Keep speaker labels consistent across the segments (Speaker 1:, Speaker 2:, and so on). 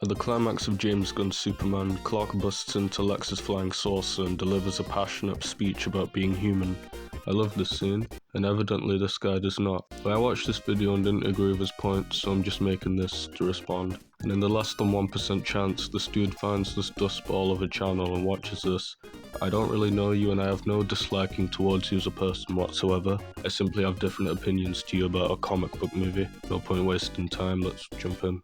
Speaker 1: At the climax of James Gunn's Superman, Clark busts into Lex's flying saucer and delivers a passionate speech about being human. I love this scene, and evidently this guy does not. But I watched this video and didn't agree with his points, so I'm just making this to respond. And in the less than 1% chance this dude finds this dust ball of a channel and watches this, I don't really know you and I have no disliking towards you as a person whatsoever. I simply have different opinions to you about a comic book movie. No point wasting time, let's jump in.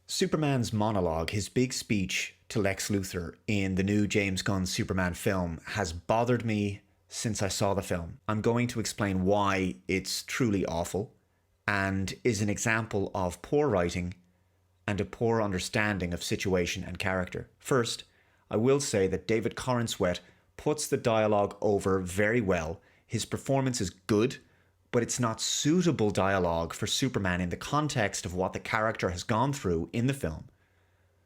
Speaker 2: Superman's monologue, his big speech to Lex Luthor in the new James Gunn Superman film, has bothered me since I saw the film. I'm going to explain why it's truly awful and is an example of poor writing and a poor understanding of situation and character. First, I will say that David Corenswet puts the dialogue over very well. His performance is good, but it's not suitable dialogue for Superman in the context of what the character has gone through in the film.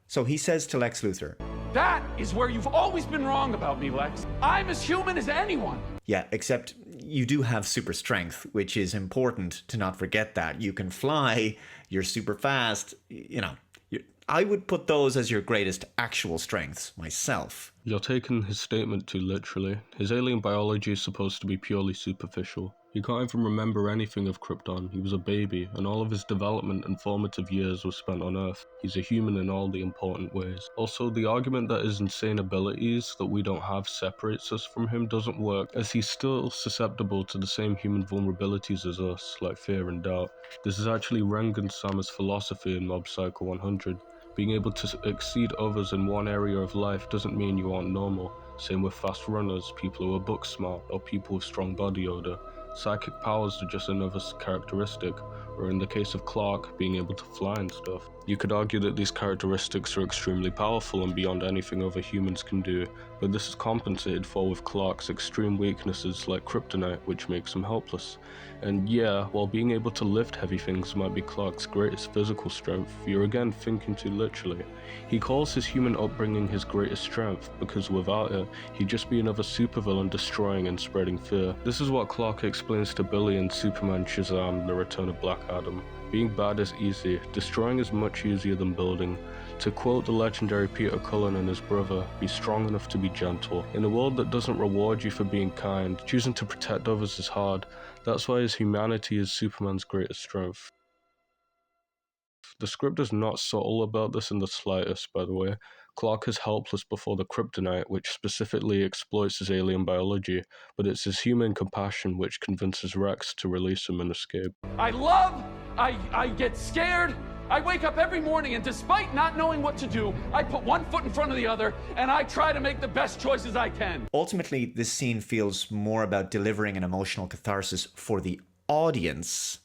Speaker 2: So he says to Lex Luthor,
Speaker 3: "That is where you've always been wrong about me, Lex. I'm as human as anyone."
Speaker 2: Yeah, except you do have super strength, which is important to not forget that. You can fly, you're super fast, I would put those as your greatest actual strengths myself.
Speaker 1: You're taking his statement too literally. His alien biology is supposed to be purely superficial. He can't even remember anything of Krypton. He was a baby, and all of his development and formative years were spent on Earth. He's a human in all the important ways. Also, the argument that his insane abilities that we don't have separates us from him doesn't work, as he's still susceptible to the same human vulnerabilities as us, like fear and doubt. This is actually Rengan Sama's philosophy in Mob Psycho 100. Being able to exceed others in one area of life doesn't mean you aren't normal. Same with fast runners, people who are book smart, or people with strong body odor. Psychic powers are just another characteristic, or in the case of Clark, being able to fly and stuff. You could argue that these characteristics are extremely powerful and beyond anything other humans can do, but this is compensated for with Clark's extreme weaknesses like kryptonite, which makes him helpless. And yeah, while being able to lift heavy things might be Clark's greatest physical strength, you're again thinking too literally. He calls his human upbringing his greatest strength, because without it, he'd just be another supervillain destroying and spreading fear. This is what Clark explains to Billy in Superman Shazam: The Return of Black Adam. Being bad is easy, destroying is much easier than building. To quote the legendary Peter Cullen and his brother, be strong enough to be gentle. In a world that doesn't reward you for being kind, choosing to protect others is hard. That's why his humanity is Superman's greatest strength. The script is not subtle about this in the slightest, by the way. Clark is helpless before the kryptonite, which specifically exploits his alien biology, but it's his human compassion which convinces Rex to release him and escape.
Speaker 3: I get scared. I wake up every morning and despite not knowing what to do, I put one foot in front of the other and I try to make the best choices I can.
Speaker 2: Ultimately, this scene feels more about delivering an emotional catharsis for the audience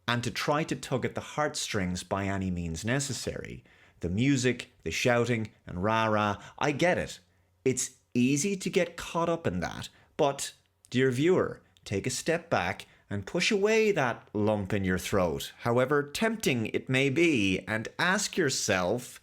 Speaker 2: and to try to tug at the heartstrings by any means necessary. The music, the shouting, and rah-rah, I get it. It's easy to get caught up in that, but, dear viewer, take a step back and push away that lump in your throat, however tempting it may be, and ask yourself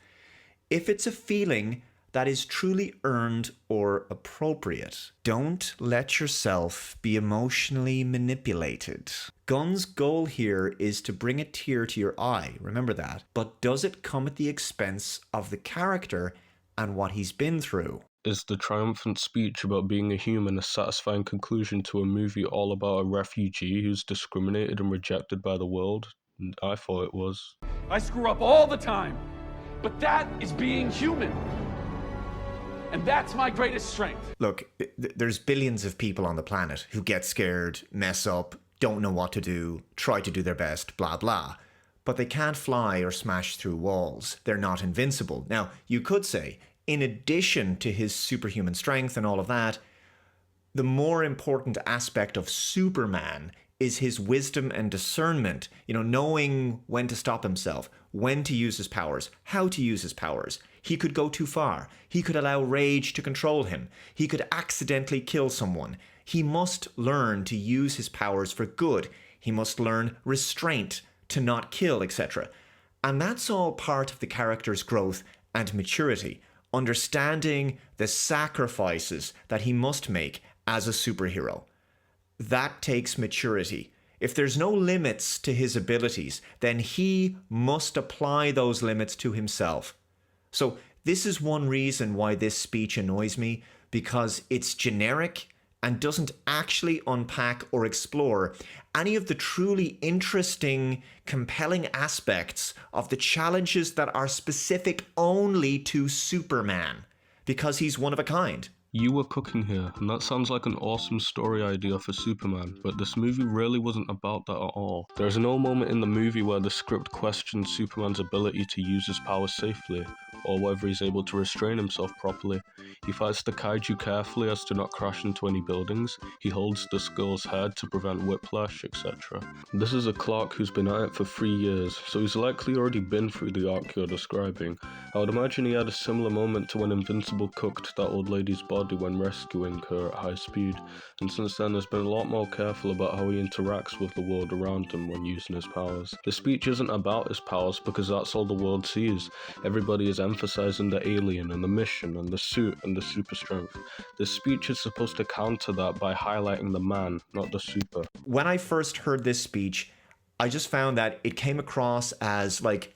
Speaker 2: if it's a feeling that is truly earned or appropriate. Don't let yourself be emotionally manipulated. Gunn's goal here is to bring a tear to your eye, remember that, but does it come at the expense of the character and what he's been through?
Speaker 1: Is the triumphant speech about being a human a satisfying conclusion to a movie all about a refugee who's discriminated and rejected by the world? I thought it was.
Speaker 3: I screw up all the time, but that is being human. And that's my greatest strength.
Speaker 2: Look, there's billions of people on the planet who get scared, mess up, don't know what to do, try to do their best, blah blah. But they can't fly or smash through walls. They're not invincible. Now, you could say, in addition to his superhuman strength and all of that, the more important aspect of Superman is his wisdom and discernment, knowing when to stop himself, when to use his powers, how to use his powers. He could go too far. He could allow rage to control him. He could accidentally kill someone. He must learn to use his powers for good. He must learn restraint, to not kill, etc. And that's all part of the character's growth and maturity, understanding the sacrifices that he must make as a superhero. That takes maturity. If there's no limits to his abilities, then he must apply those limits to himself. So this is one reason why this speech annoys me, because it's generic and doesn't actually unpack or explore any of the truly interesting, compelling aspects of the challenges that are specific only to Superman, because he's one of a kind.
Speaker 1: You were cooking here, and that sounds like an awesome story idea for Superman, but this movie really wasn't about that at all. There's no moment in the movie where the script questions Superman's ability to use his powers safely, or whether he's able to restrain himself properly. He fights the kaiju carefully as to not crash into any buildings, he holds the skull's head to prevent whiplash, etc. This is a Clark who's been at it for 3 years, so he's likely already been through the arc you're describing. I would imagine he had a similar moment to when Invincible cooked that old lady's body when rescuing her at high speed, and since then has been a lot more careful about how he interacts with the world around him when using his powers. The speech isn't about his powers because that's all the world sees. Everybody is emphasizing the alien and the mission and the suit and the super strength. The speech is supposed to counter that by highlighting the man, not the super.
Speaker 2: When I first heard this speech, I just found that it came across as like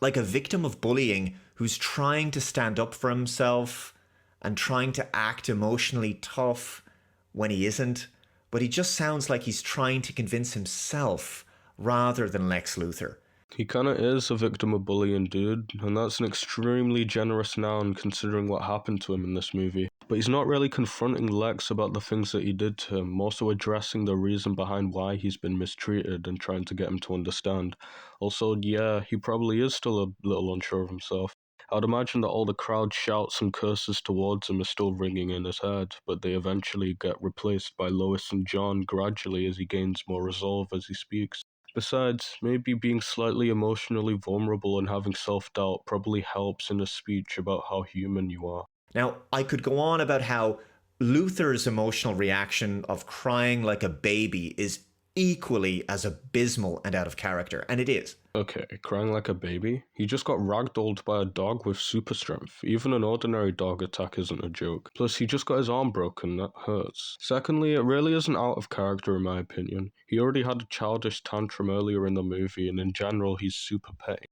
Speaker 2: a victim of bullying who's trying to stand up for himself and trying to act emotionally tough when he isn't, but he just sounds like he's trying to convince himself rather than Lex Luthor.
Speaker 1: He kinda is a victim of bullying, dude, and that's an extremely generous noun considering what happened to him in this movie. But he's not really confronting Lex about the things that he did to him, more so addressing the reason behind why he's been mistreated and trying to get him to understand. Also, yeah, he probably is still a little unsure of himself. I would imagine that all the crowd shouts and curses towards him are still ringing in his head, but they eventually get replaced by Lois and John gradually as he gains more resolve as he speaks. Besides, maybe being slightly emotionally vulnerable and having self-doubt probably helps in a speech about how human you are.
Speaker 2: Now, I could go on about how Luthor's emotional reaction of crying like a baby is equally as abysmal and out of character, and it is.
Speaker 1: Okay, crying like a baby? He just got ragdolled by a dog with super strength. Even an ordinary dog attack isn't a joke. Plus, he just got his arm broken, that hurts. Secondly, it really isn't out of character in my opinion. He already had a childish tantrum earlier in the movie, and in general, he's super petty.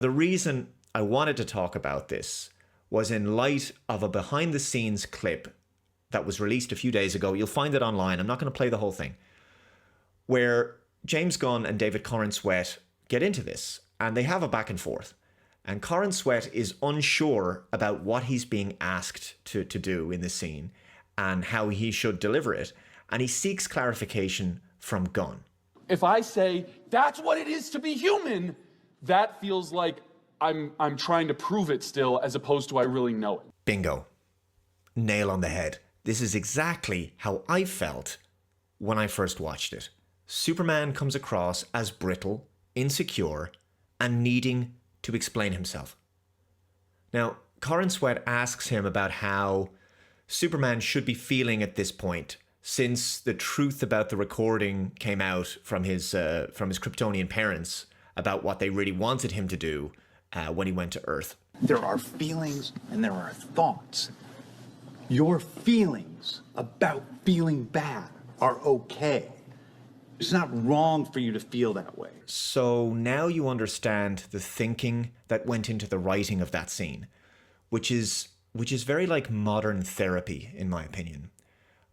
Speaker 2: The reason I wanted to talk about this was in light of a behind-the-scenes clip that was released a few days ago. You'll find it online. I'm not going to play the whole thing. Where James Gunn and David Cullen Show get into this, and they have a back and forth. And Cullen Show is unsure about what he's being asked to do in this scene and how he should deliver it. And he seeks clarification from Gunn.
Speaker 3: If I say, that's what it is to be human, that feels like I'm trying to prove it still as opposed to I really know it.
Speaker 2: Bingo. Nail on the head. This is exactly how I felt when I first watched it. Superman comes across as brittle, insecure, and needing to explain himself. Now, Cullen Show asks him about how Superman should be feeling at this point, since the truth about the recording came out from his Kryptonian parents about what they really wanted him to do when he went to Earth.
Speaker 4: There are feelings and there are thoughts. Your feelings about feeling bad are okay. It's not wrong for you to feel that way.
Speaker 2: So now you understand the thinking that went into the writing of that scene, which is very like modern therapy, in my opinion.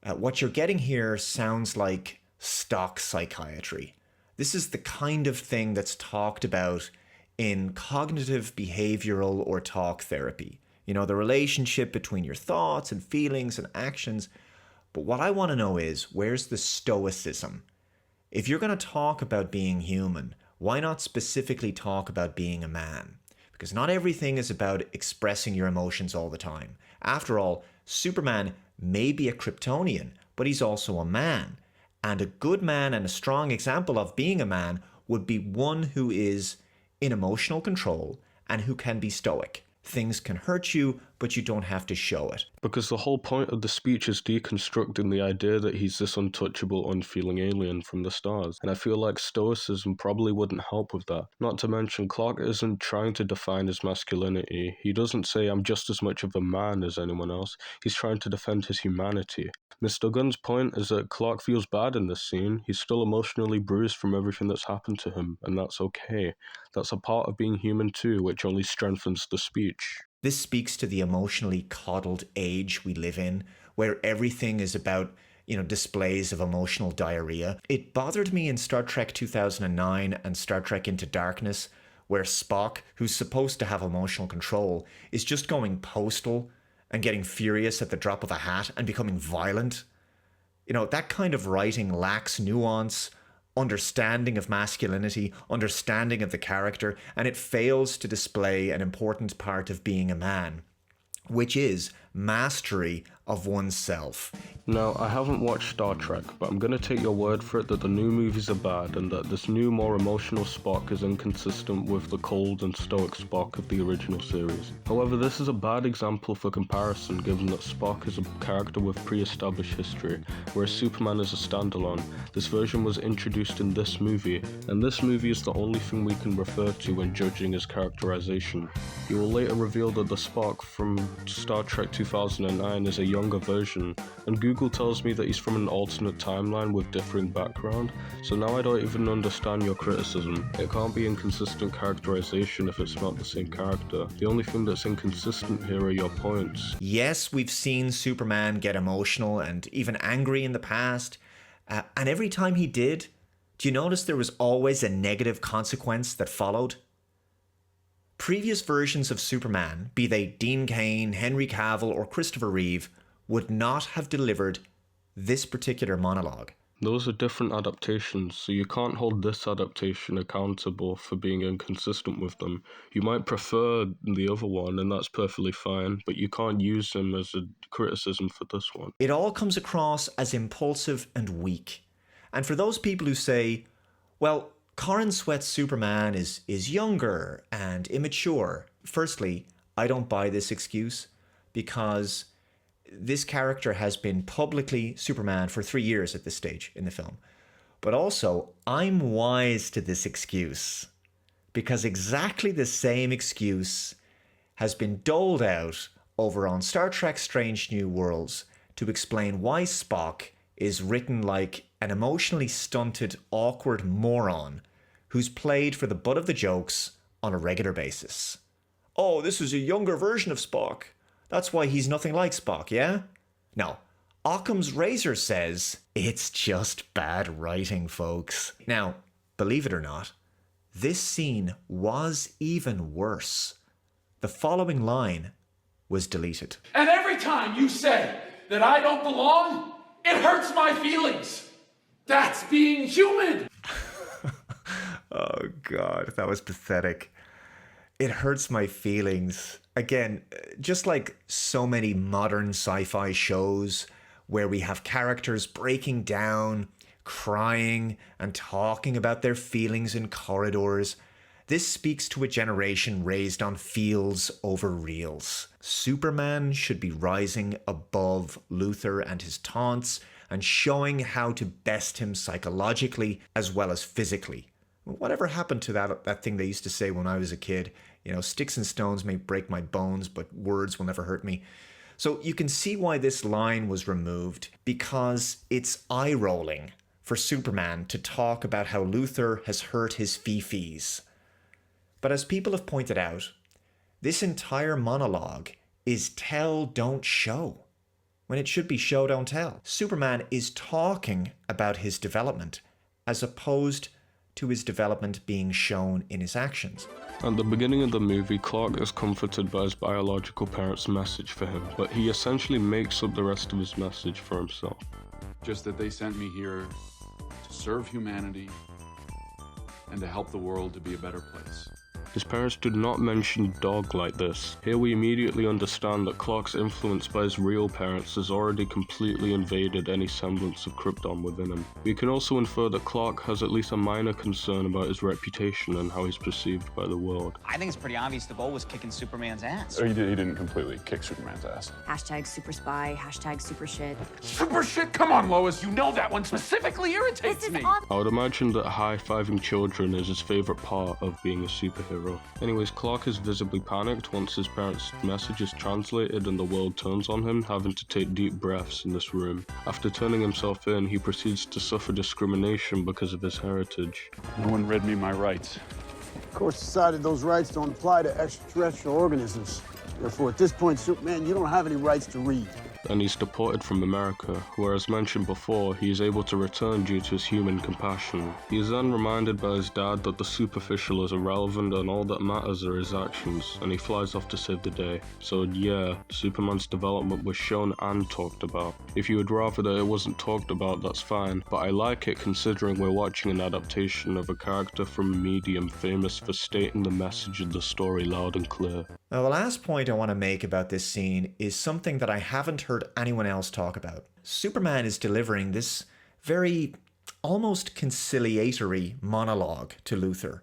Speaker 2: What you're getting here sounds like stock psychiatry. This is the kind of thing that's talked about in cognitive behavioral or talk therapy. You know, the relationship between your thoughts and feelings and actions. But what I want to know is, where's the stoicism? If you're going to talk about being human, why not specifically talk about being a man? Because not everything is about expressing your emotions all the time. After all, Superman may be a Kryptonian, but he's also a man. And a good man and a strong example of being a man would be one who is in emotional control and who can be stoic. Things can hurt you, but you don't have to show it.
Speaker 1: Because the whole point of the speech is deconstructing the idea that he's this untouchable, unfeeling alien from the stars, and I feel like stoicism probably wouldn't help with that. Not to mention, Clark isn't trying to define his masculinity. He doesn't say, I'm just as much of a man as anyone else. He's trying to defend his humanity. Mr. Gunn's point is that Clark feels bad in this scene. He's still emotionally bruised from everything that's happened to him, and that's okay. That's a part of being human too, which only strengthens the speech.
Speaker 2: This speaks to the emotionally coddled age we live in, where everything is about, displays of emotional diarrhea. It bothered me in Star Trek 2009 and Star Trek Into Darkness, where Spock, who's supposed to have emotional control, is just going postal and getting furious at the drop of a hat and becoming violent. That kind of writing lacks nuance, understanding of masculinity, understanding of the character, and it fails to display an important part of being a man, which is mastery of oneself.
Speaker 1: Now, I haven't watched Star Trek, but I'm gonna take your word for it that the new movies are bad and that this new, more emotional Spock is inconsistent with the cold and stoic Spock of the original series. However, this is a bad example for comparison given that Spock is a character with pre-established history, whereas Superman is a standalone. This version was introduced in this movie, and this movie is the only thing we can refer to when judging his characterization. You will later reveal that the Spock from Star Trek 2009 is a younger version, and Google tells me that he's from an alternate timeline with differing background, so now I don't even understand your criticism. It can't be inconsistent characterization if it's not the same character. The only thing that's inconsistent here are your points.
Speaker 2: Yes, we've seen Superman get emotional and even angry in the past, and every time he did, do you notice there was always a negative consequence that followed? Previous versions of Superman, be they Dean Cain, Henry Cavill, or Christopher Reeve, would not have delivered this particular monologue.
Speaker 1: Those are different adaptations, so you can't hold this adaptation accountable for being inconsistent with them. You might prefer the other one, and that's perfectly fine, but you can't use them as a criticism for this one.
Speaker 2: It all comes across as impulsive and weak. And for those people who say, well, Corrin Sweat's Superman is younger and immature. Firstly, I don't buy this excuse because this character has been publicly Superman for 3 years at this stage in the film. But also, I'm wise to this excuse because exactly the same excuse has been doled out over on Star Trek Strange New Worlds to explain why Spock is written like an emotionally stunted, awkward moron who's played for the butt of the jokes on a regular basis. Oh, this is a younger version of Spock. That's why he's nothing like Spock, yeah? No. Occam's razor says it's just bad writing, folks. Now, believe it or not, this scene was even worse. The following line was deleted.
Speaker 3: And every time you say that I don't belong, it hurts my feelings. That's being human.
Speaker 2: Oh God, that was pathetic. It hurts my feelings. Again, just like so many modern sci-fi shows where we have characters breaking down, crying, and talking about their feelings in corridors, this speaks to a generation raised on feels over reals. Superman should be rising above Luthor and his taunts and showing how to best him psychologically as well as physically. Whatever happened to that thing they used to say when I was a kid? You know, sticks and stones may break my bones, but words will never hurt me. So you can see why this line was removed, because it's eye-rolling for Superman to talk about how Luthor has hurt his fifis. But as people have pointed out, this entire monologue is tell, don't show, when it should be show, don't tell. Superman is talking about his development as opposed to his development being shown in his actions.
Speaker 1: At the beginning of the movie, Clark is comforted by his biological parents' message for him, but he essentially makes up the rest of his message for himself.
Speaker 3: Just that they sent me here to serve humanity and to help the world to be a better place.
Speaker 1: His parents do not mention dog like this. Here we immediately understand that Clark's influence by his real parents has already completely invaded any semblance of Krypton within him. We can also infer that Clark has at least a minor concern about his reputation and how he's perceived by the world.
Speaker 5: I think it's pretty obvious the goal was kicking Superman's ass.
Speaker 6: Oh, he didn't completely kick Superman's ass.
Speaker 7: Hashtag super spy, hashtag super shit.
Speaker 3: Super shit? Come on, Lois. You know that one specifically irritates me.
Speaker 1: I would imagine that high-fiving children is his favourite part of being a superhero. Anyways, Clark is visibly panicked once his parents' message is translated and the world turns on him, having to take deep breaths in this room. After turning himself in, he proceeds to suffer discrimination because of his heritage.
Speaker 6: No one read me my rights.
Speaker 8: Of course, decided those rights don't apply to extraterrestrial organisms. Therefore, at this point, Superman, you don't have any rights to read.
Speaker 1: And he's deported from America, where, as mentioned before, he is able to return due to his human compassion. He is then reminded by his dad that the superficial is irrelevant and all that matters are his actions, and he flies off to save the day. So yeah, Superman's development was shown and talked about. If you would rather that it wasn't talked about, that's fine, but I like it considering we're watching an adaptation of a character from a medium famous for stating the message of the story loud and clear.
Speaker 2: Now, the last point I want to make about this scene is something that I haven't heard anyone else talk about. Superman is delivering this very almost conciliatory monologue to Luthor,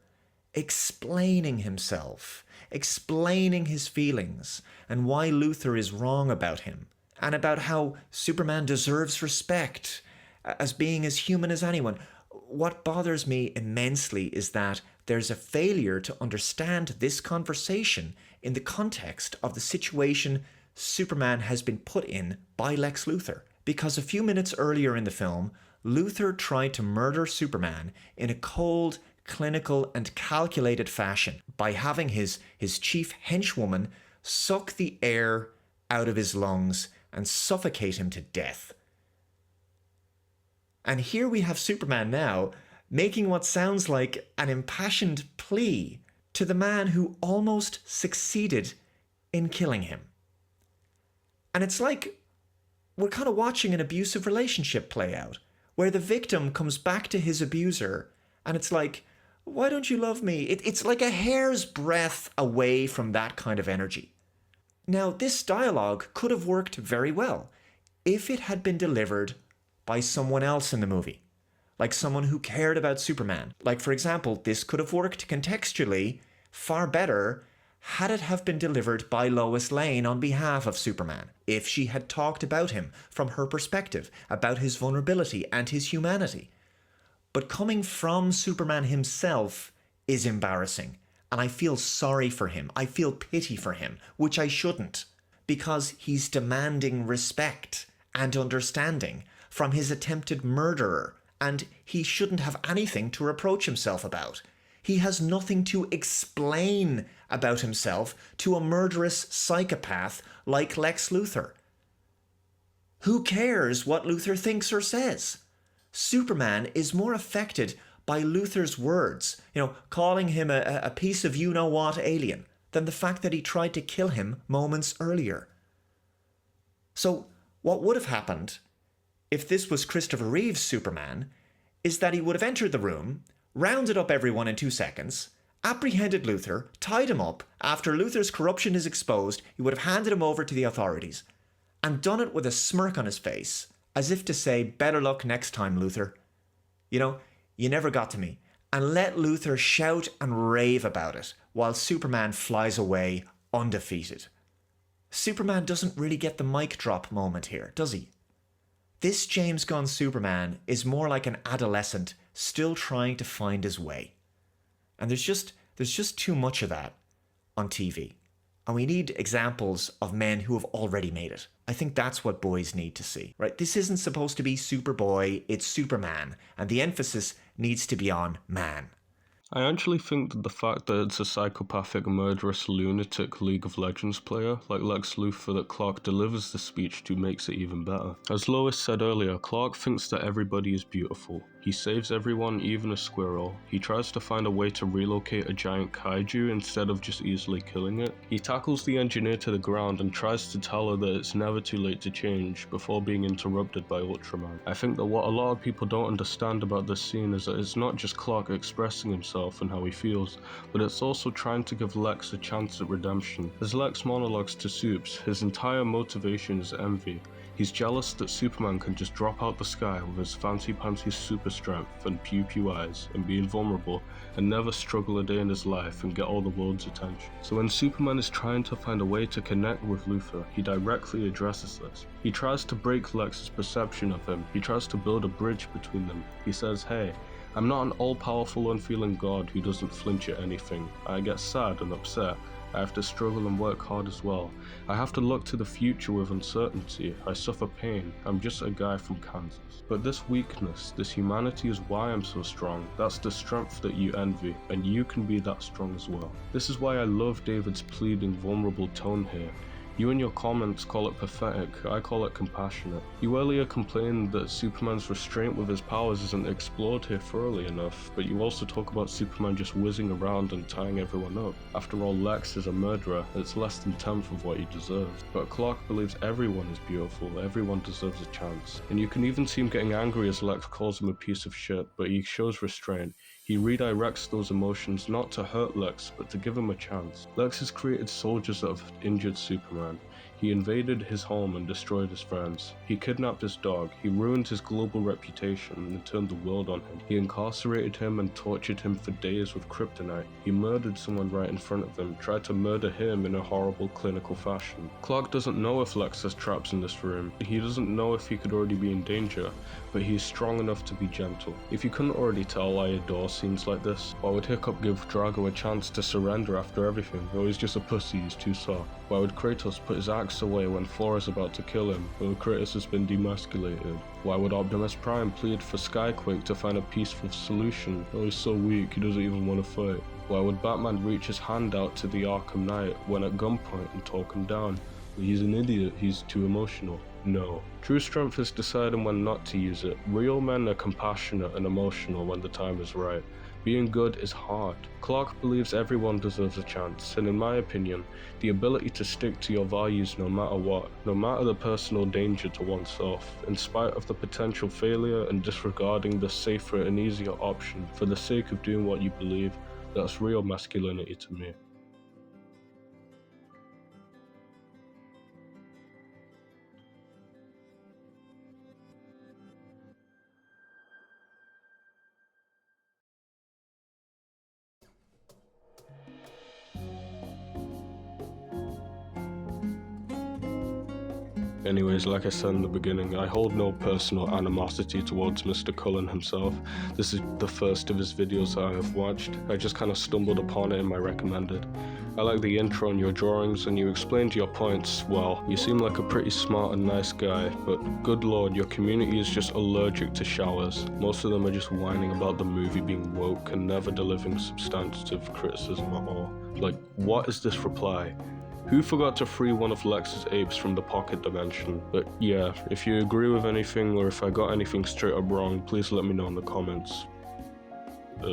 Speaker 2: explaining himself, explaining his feelings, and why Luthor is wrong about him, and about how Superman deserves respect as being as human as anyone. What bothers me immensely is that there's a failure to understand this conversation in the context of the situation Superman has been put in by Lex Luthor. Because a few minutes earlier in the film, Luthor tried to murder Superman in a cold, clinical, and calculated fashion by having his chief henchwoman suck the air out of his lungs and suffocate him to death. And here we have Superman now making what sounds like an impassioned plea to the man who almost succeeded in killing him. And it's like we're kind of watching an abusive relationship play out, where the victim comes back to his abuser, and it's like, why don't you love me? It's like a hair's breadth away from that kind of energy. Now, this dialogue could have worked very well if it had been delivered by someone else in the movie, like someone who cared about Superman. Like, for example, this could have worked contextually far better had it have been delivered by Lois Lane on behalf of Superman, if she had talked about him from her perspective, about his vulnerability and his humanity. But coming from Superman himself is embarrassing, and I feel sorry for him. I feel pity for him, which I shouldn't, because he's demanding respect and understanding from his attempted murderer, and he shouldn't have anything to reproach himself about. He has nothing to explain about himself to a murderous psychopath like Lex Luthor. Who cares what Luthor thinks or says? Superman is more affected by Luthor's words, calling him a piece of you-know-what alien, than the fact that he tried to kill him moments earlier. So, what would have happened if this was Christopher Reeve's Superman is that he would have entered the room, rounded up everyone in 2 seconds, apprehended Luthor, tied him up. After Luthor's corruption is exposed, he would have handed him over to the authorities, and done it with a smirk on his face, as if to say, better luck next time, Luthor. You never got to me. And let Luthor shout and rave about it, while Superman flies away undefeated. Superman doesn't really get the mic drop moment here, does he? This James Gunn Superman is more like an adolescent still trying to find his way. And there's just too much of that on TV. And we need examples of men who have already made it. I think that's what boys need to see, right? This isn't supposed to be Superboy, it's Superman. And the emphasis needs to be on man.
Speaker 1: I actually think that the fact that it's a psychopathic, murderous, lunatic League of Legends player like Lex Luthor that Clark delivers the speech to makes it even better. As Lois said earlier, Clark thinks that everybody is beautiful. He saves everyone, even a squirrel. He tries to find a way to relocate a giant kaiju instead of just easily killing it. He tackles the engineer to the ground and tries to tell her that it's never too late to change before being interrupted by Ultraman. I think that what a lot of people don't understand about this scene is that it's not just Clark expressing himself and how he feels, but it's also trying to give Lex a chance at redemption. As Lex monologues to Supes, his entire motivation is envy. He's jealous that Superman can just drop out the sky with his fancy-pantsy super strength and pew-pew eyes and be invulnerable and never struggle a day in his life and get all the world's attention. So when Superman is trying to find a way to connect with Luthor, he directly addresses this. He tries to break Lex's perception of him. He tries to build a bridge between them. He says, "Hey, I'm not an all-powerful, unfeeling god who doesn't flinch at anything. I get sad and upset. I have to struggle and work hard as well. I have to look to the future with uncertainty. I suffer pain. I'm just a guy from Kansas. But this weakness, this humanity is why I'm so strong. That's the strength that you envy, and you can be that strong as well." This is why I love David's pleading, vulnerable tone here. You in your comments call it pathetic, I call it compassionate. You earlier complained that Superman's restraint with his powers isn't explored here thoroughly enough, but you also talk about Superman just whizzing around and tying everyone up. After all, Lex is a murderer, it's less than 1/10 of what he deserves. But Clark believes everyone is beautiful, everyone deserves a chance. And you can even see him getting angry as Lex calls him a piece of shit, but he shows restraint. He redirects those emotions not to hurt Lex, but to give him a chance. Lex has created soldiers that have injured Superman. He invaded his home and destroyed his friends. He kidnapped his dog. He ruined his global reputation and turned the world on him. He incarcerated him and tortured him for days with kryptonite. He murdered someone right in front of him, tried to murder him in a horrible clinical fashion. Clark doesn't know if Lex has traps in this room. He doesn't know if he could already be in danger, but he is strong enough to be gentle. If you couldn't already tell, I adore scenes like this. Why would Hiccup give Drago a chance to surrender after everything? Oh, he's just a pussy, he's too soft. Why would Kratos put his axe away when Thor is about to kill him? Oh, Kratos has been demasculated. Why would Optimus Prime plead for Skyquake to find a peaceful solution? Oh, he's so weak, he doesn't even want to fight. Why would Batman reach his hand out to the Arkham Knight when at gunpoint and talk him down? Well, he's an idiot, he's too emotional. No. True strength is deciding when not to use it. Real men are compassionate and emotional when the time is right. Being good is hard. Clark believes everyone deserves a chance, and in my opinion, the ability to stick to your values no matter what, no matter the personal danger to oneself, in spite of the potential failure and disregarding the safer and easier option for the sake of doing what you believe, that's real masculinity to me. Anyways, like I said in the beginning, I hold no personal animosity towards Mr. Cullen himself. This is the first of his videos that I have watched. I just kind of stumbled upon it in my recommended. I like the intro and your drawings, and you explained your points well. You seem like a pretty smart and nice guy, but good lord, your community is just allergic to showers. Most of them are just whining about the movie being woke and never delivering substantive criticism at all. Like, what is this reply? Who forgot to free one of Lex's apes from the pocket dimension? But yeah, if you agree with anything or if I got anything straight up wrong, please let me know in the comments.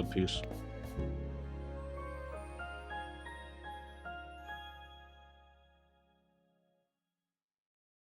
Speaker 1: Peace.